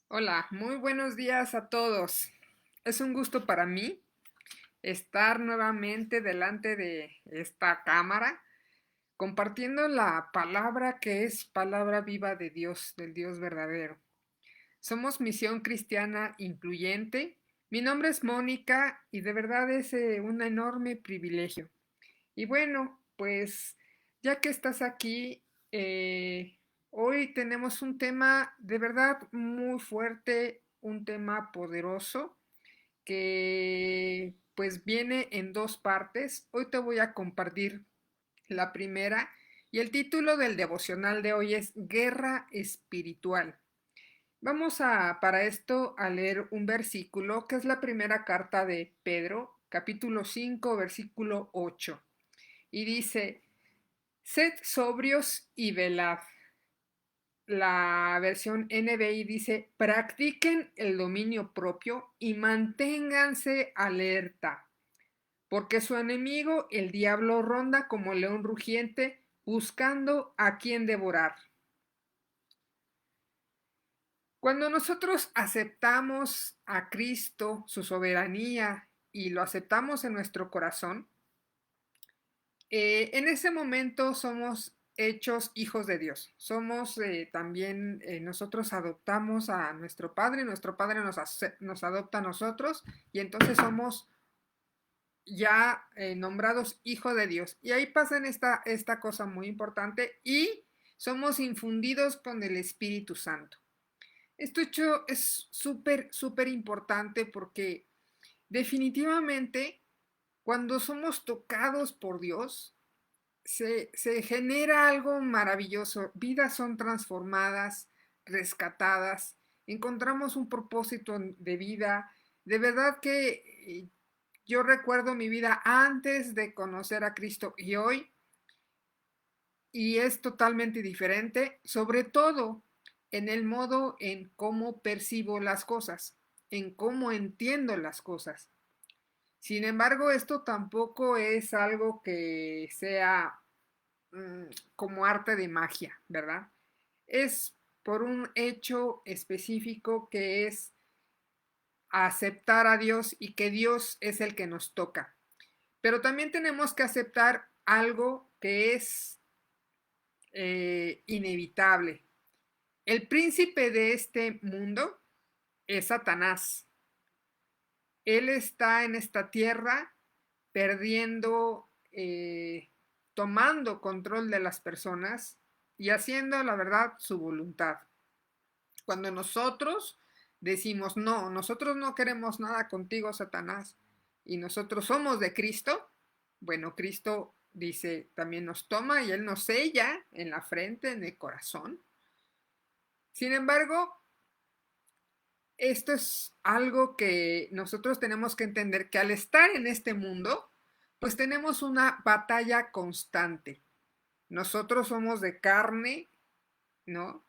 Hola, muy buenos días a todos. Es un gusto para mí estar nuevamente delante de esta cámara compartiendo la palabra que es palabra viva de Dios, del Dios verdadero. Somos Misión Cristiana Incluyente. Mi nombre es Mónica y de verdad es un enorme privilegio. Y bueno, pues ya que estás aquí, hoy tenemos un tema de verdad muy fuerte, un tema poderoso que pues viene en dos partes. Hoy te voy a compartir la primera y el título del devocional de hoy es Guerra Espiritual. Vamos para esto a leer un versículo que es la primera carta de Pedro, capítulo 5, versículo 8. Y dice, sed sobrios y velad. La versión NBI dice, practiquen el dominio propio y manténganse alerta, porque su enemigo, el diablo, ronda como león rugiente, buscando a quien devorar. Cuando nosotros aceptamos a Cristo, su soberanía, y lo aceptamos en nuestro corazón, en ese momento somos hechos hijos de Dios. Somos también, nosotros adoptamos a nuestro Padre nos adopta a nosotros y entonces somos ya nombrados hijos de Dios. Y ahí pasa esta cosa muy importante y somos infundidos con el Espíritu Santo. Esto hecho es súper, súper importante porque definitivamente cuando somos tocados por Dios, se genera algo maravilloso. Vidas son transformadas, rescatadas, encontramos un propósito de vida. De verdad que yo recuerdo mi vida antes de conocer a Cristo y hoy, y es totalmente diferente, sobre todo en el modo en cómo percibo las cosas, en cómo entiendo las cosas. Sin embargo, esto tampoco es algo que sea como arte de magia, ¿verdad? Es por un hecho específico que es aceptar a Dios y que Dios es el que nos toca. Pero también tenemos que aceptar algo que es inevitable. El príncipe de este mundo es Satanás. Él está en esta tierra perdiendo, tomando control de las personas y haciendo, la verdad, su voluntad. Cuando nosotros decimos, no, nosotros no queremos nada contigo, Satanás, y nosotros somos de Cristo, bueno, Cristo dice, también nos toma y Él nos sella en la frente, en el corazón. Sin embargo, esto es algo que nosotros tenemos que entender, que al estar en este mundo, pues tenemos una batalla constante. Nosotros somos de carne, ¿no?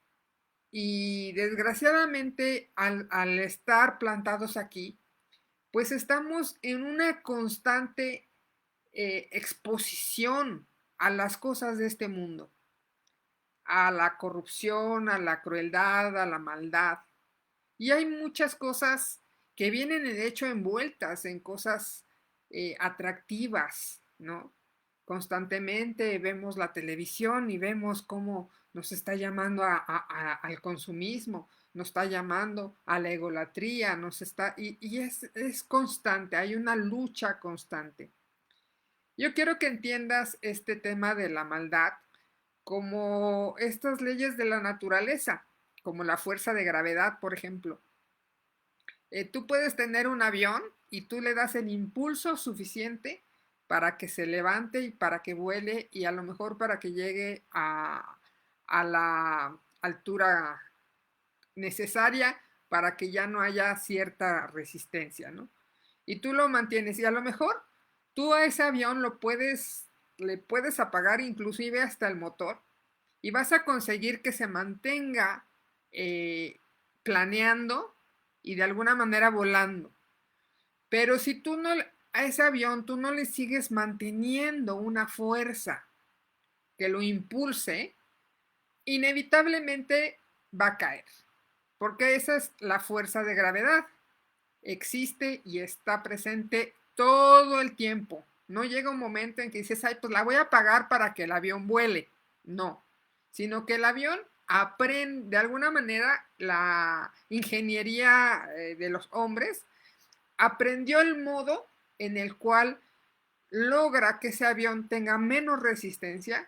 Y desgraciadamente al estar plantados aquí, pues estamos en una constante exposición a las cosas de este mundo, a la corrupción, a la crueldad, a la maldad. Y hay muchas cosas que vienen de hecho envueltas en cosas atractivas, ¿no? Constantemente vemos la televisión y vemos cómo nos está llamando al consumismo, nos está llamando a la egolatría, y es constante, hay una lucha constante. Yo quiero que entiendas este tema de la maldad como estas leyes de la naturaleza, como la fuerza de gravedad, por ejemplo. Tú puedes tener un avión y tú le das el impulso suficiente para que se levante y para que vuele y a lo mejor para que llegue a la altura necesaria para que ya no haya cierta resistencia, ¿no? Y tú lo mantienes y a lo mejor tú a ese avión le puedes apagar inclusive hasta el motor y vas a conseguir que se mantenga planeando y de alguna manera volando. Pero si tú no, a ese avión tú no le sigues manteniendo una fuerza que lo impulse, inevitablemente va a caer. porque esa es la fuerza de gravedad. Existe y está presente todo el tiempo. No llega un momento en que dices, ay, pues la voy a pagar para que el avión vuele. No, sino que el avión aprende, de alguna manera, la ingeniería de los hombres aprendió el modo en el cual logra que ese avión tenga menos resistencia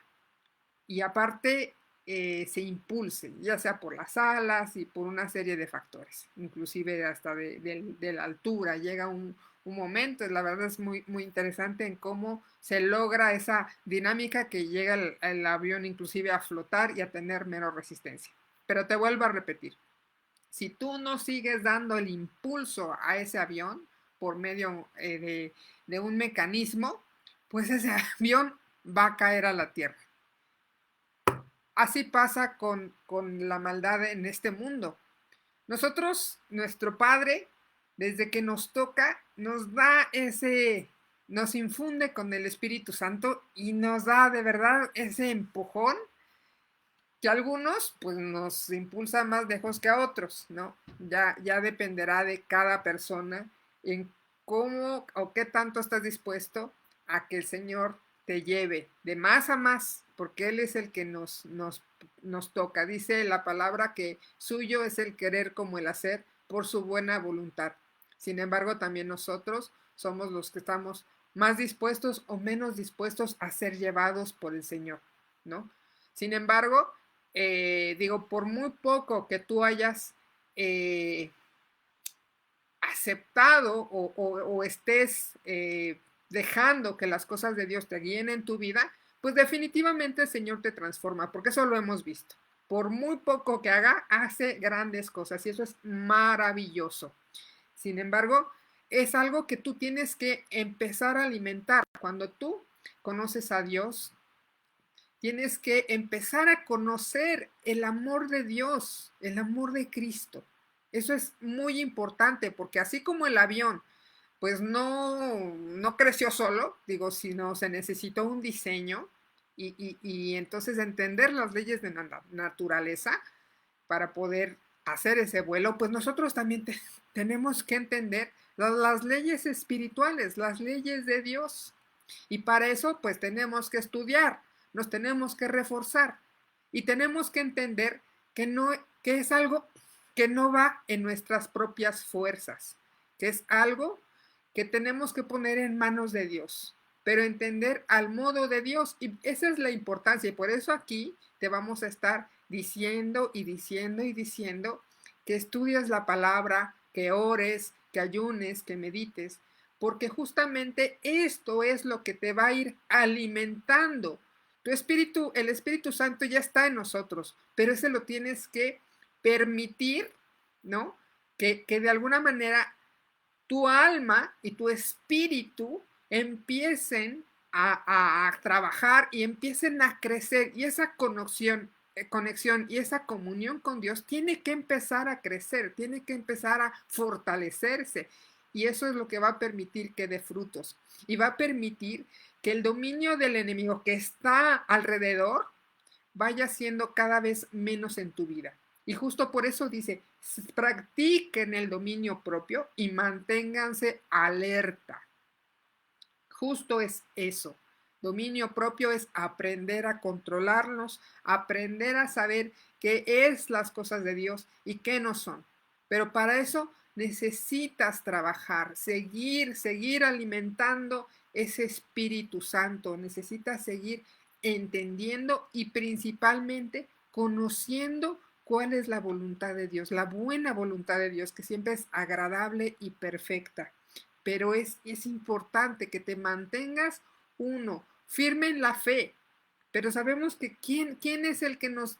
y aparte se impulse, ya sea por las alas y por una serie de factores, inclusive hasta de la altura. Llega un momento, la verdad es muy interesante en cómo se logra esa dinámica que llega el avión inclusive a flotar y a tener menos resistencia. Pero te vuelvo a repetir, si tú no sigues dando el impulso a ese avión por medio de un mecanismo, pues ese avión va a caer a la tierra. Así pasa con la maldad en este mundo. Nosotros, nuestro Padre, desde que nos toca, nos da nos infunde con el Espíritu Santo y nos da de verdad ese empujón que a algunos pues nos impulsa más lejos que a otros, ¿no? Ya dependerá de cada persona en cómo o qué tanto estás dispuesto a que el Señor te lleve de más a más, porque Él es el que nos toca. Dice la palabra que suyo es el querer como el hacer por su buena voluntad. Sin embargo, también nosotros somos los que estamos más dispuestos o menos dispuestos a ser llevados por el Señor, ¿no? Sin embargo, digo, por muy poco que tú hayas aceptado o estés dejando que las cosas de Dios te guíen en tu vida, pues definitivamente el Señor te transforma, porque eso lo hemos visto. Por muy poco que haga, hace grandes cosas y eso es maravilloso. Sin embargo, es algo que tú tienes que empezar a alimentar. Cuando tú conoces a Dios, tienes que empezar a conocer el amor de Dios, el amor de Cristo. Eso es muy importante porque así como el avión, pues no creció solo, digo, sino se necesitó un diseño y entonces entender las leyes de la naturaleza para poder hacer ese vuelo, pues nosotros también tenemos que entender las leyes espirituales, las leyes de Dios. Y para eso, pues tenemos que estudiar, nos tenemos que reforzar y tenemos que entender que, no, que es algo que no va en nuestras propias fuerzas, que es algo que tenemos que poner en manos de Dios, pero entender al modo de Dios. Y esa es la importancia. Y por eso aquí te vamos a estar diciendo y diciendo y diciendo que estudies la palabra, que ores, que ayunes, que medites, porque justamente esto es lo que te va a ir alimentando. Tu espíritu, el Espíritu Santo ya está en nosotros, pero ese lo tienes que permitir, ¿no? Que de alguna manera tu alma y tu espíritu empiecen a trabajar y empiecen a crecer. Y esa conexión y esa comunión con Dios tiene que empezar a crecer, tiene que empezar a fortalecerse. Y eso es lo que va a permitir que dé frutos. Y va a permitir que el dominio del enemigo que está alrededor vaya siendo cada vez menos en tu vida. Y justo por eso dice, practiquen el dominio propio y manténganse alerta. Justo es eso. Dominio propio es aprender a controlarnos, aprender a saber qué es las cosas de Dios y qué no son. Pero para eso necesitas trabajar, seguir alimentando ese Espíritu Santo, necesitas seguir entendiendo y principalmente conociendo cuál es la voluntad de Dios, la buena voluntad de Dios, que siempre es agradable y perfecta. Pero es importante que te mantengas, uno, firme en la fe, pero sabemos que quién es el que nos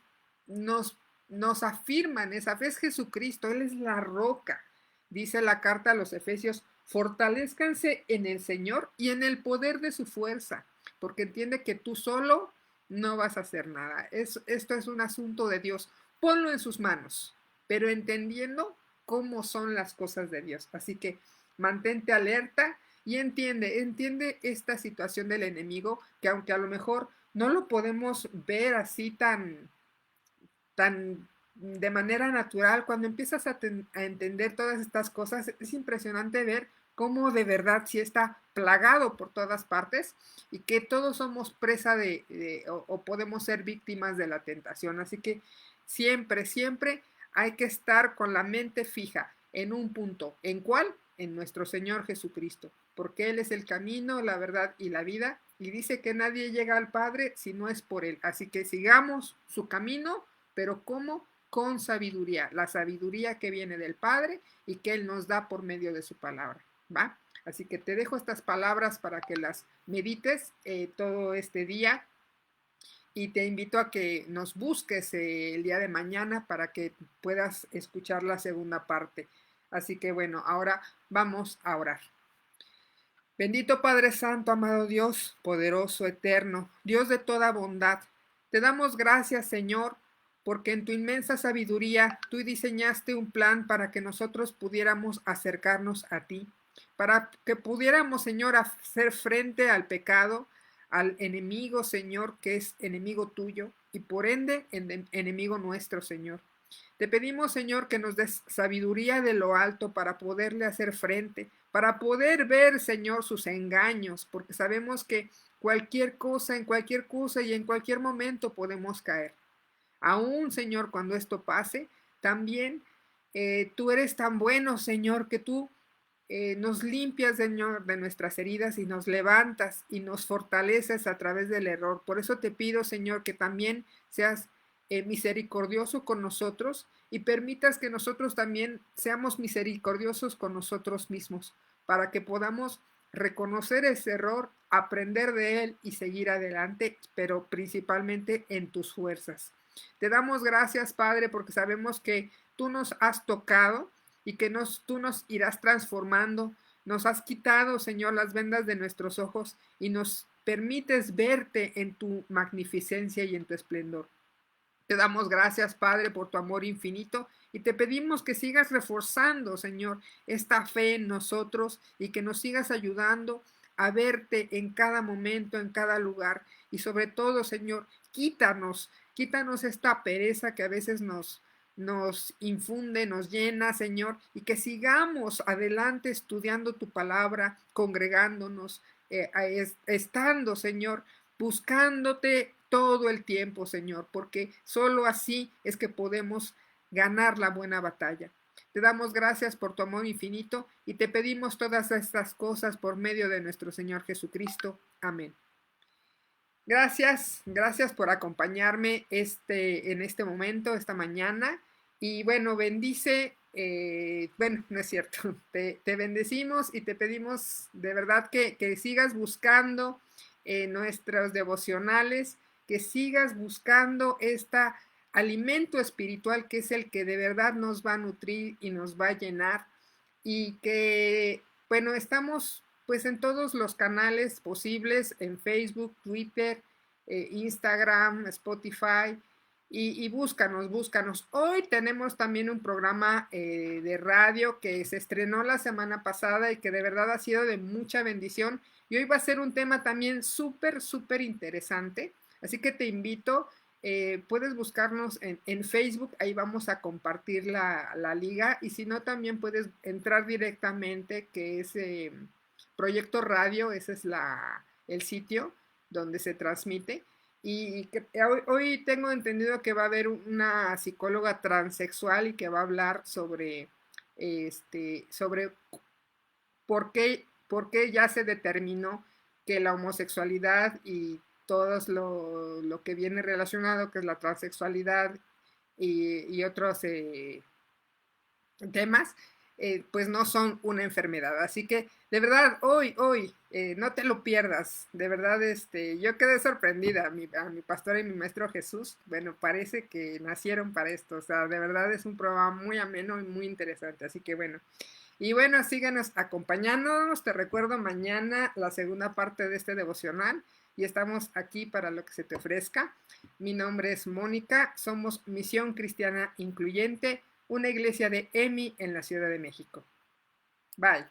afirma en esa fe, es Jesucristo, Él es la roca. Dice la carta a los Efesios, fortalezcanse en el Señor y en el poder de su fuerza, porque entiende que tú solo no vas a hacer nada. Esto es un asunto de Dios. Ponlo en sus manos, pero entendiendo cómo son las cosas de Dios. Así que mantente alerta y entiende esta situación del enemigo, que aunque a lo mejor no lo podemos ver así tan de manera natural, cuando empiezas a entender todas estas cosas, es impresionante ver cómo de verdad sí está plagado por todas partes y que todos somos presa o podemos ser víctimas de la tentación. Así que siempre, siempre hay que estar con la mente fija en un punto. ¿En cuál? En nuestro Señor Jesucristo, porque Él es el camino, la verdad y la vida, y dice que nadie llega al Padre si no es por Él. Así que sigamos su camino, pero ¿cómo? Con sabiduría, la sabiduría que viene del Padre y que Él nos da por medio de su palabra, ¿va? Así que te dejo estas palabras para que las medites todo este día y te invito a que nos busques el día de mañana para que puedas escuchar la segunda parte. Así que bueno, ahora vamos a orar. Bendito Padre Santo, amado Dios, poderoso, eterno, Dios de toda bondad, te damos gracias, Señor, porque en tu inmensa sabiduría tú diseñaste un plan para que nosotros pudiéramos acercarnos a ti, para que pudiéramos, Señor, hacer frente al pecado, al enemigo, Señor, que es enemigo tuyo y por ende enemigo nuestro, Señor. Te pedimos, Señor, que nos des sabiduría de lo alto para poderle hacer frente, para poder ver, Señor, sus engaños, porque sabemos que cualquier cosa, en cualquier cosa y en cualquier momento podemos caer. Aún, Señor, cuando esto pase, también tú eres tan bueno, Señor, que tú nos limpias, Señor, de nuestras heridas y nos levantas y nos fortaleces a través del error. Por eso te pido, Señor, que también seas misericordioso con nosotros y permitas que nosotros también seamos misericordiosos con nosotros mismos, para que podamos reconocer ese error, aprender de él y seguir adelante, pero principalmente en tus fuerzas. Te damos gracias, Padre, porque sabemos que tú nos has tocado y que tú nos irás transformando. Nos has quitado, Señor, las vendas de nuestros ojos y nos permites verte en tu magnificencia y en tu esplendor. Te damos gracias, Padre, por tu amor infinito y te pedimos que sigas reforzando, Señor, esta fe en nosotros y que nos sigas ayudando a verte en cada momento, en cada lugar y sobre todo, Señor, quítanos esta pereza que a veces nos infunde, nos llena, Señor, y que sigamos adelante estudiando tu palabra, congregándonos, estando, Señor, buscándote todo el tiempo, Señor, porque solo así es que podemos ganar la buena batalla. Te damos gracias por tu amor infinito y te pedimos todas estas cosas por medio de nuestro Señor Jesucristo. Amén. Gracias por acompañarme en este momento, esta mañana. Y bueno, bueno, no es cierto, te bendecimos y te pedimos de verdad que sigas buscando nuestros devocionales, que sigas buscando este alimento espiritual que es el que de verdad nos va a nutrir y nos va a llenar y que, bueno, estamos pues en todos los canales posibles, en Facebook, Twitter, Instagram, Spotify, y búscanos. Hoy tenemos también un programa de radio que se estrenó la semana pasada y que de verdad ha sido de mucha bendición. Y hoy va a ser un tema también súper interesante. Así que te invito, puedes buscarnos en Facebook, ahí vamos a compartir la liga. Y si no, también puedes entrar directamente, que es Proyecto Radio, ese es el sitio donde se transmite. Y hoy tengo entendido que va a haber una psicóloga transexual y que va a hablar sobre por qué ya se determinó que la homosexualidad y todo lo que viene relacionado, que es la transexualidad y otros temas, pues no son una enfermedad. Así que de verdad, hoy, no te lo pierdas. De verdad, yo quedé sorprendida. A mi pastor y mi maestro Jesús, bueno, parece que nacieron para esto. O sea, de verdad es un programa muy ameno y muy interesante. Así que bueno. Y bueno, síganos acompañándonos. Te recuerdo mañana la segunda parte de este devocional. Y estamos aquí para lo que se te ofrezca. Mi nombre es Mónica. Somos Misión Cristiana Incluyente, una iglesia de EMI en la Ciudad de México. Bye.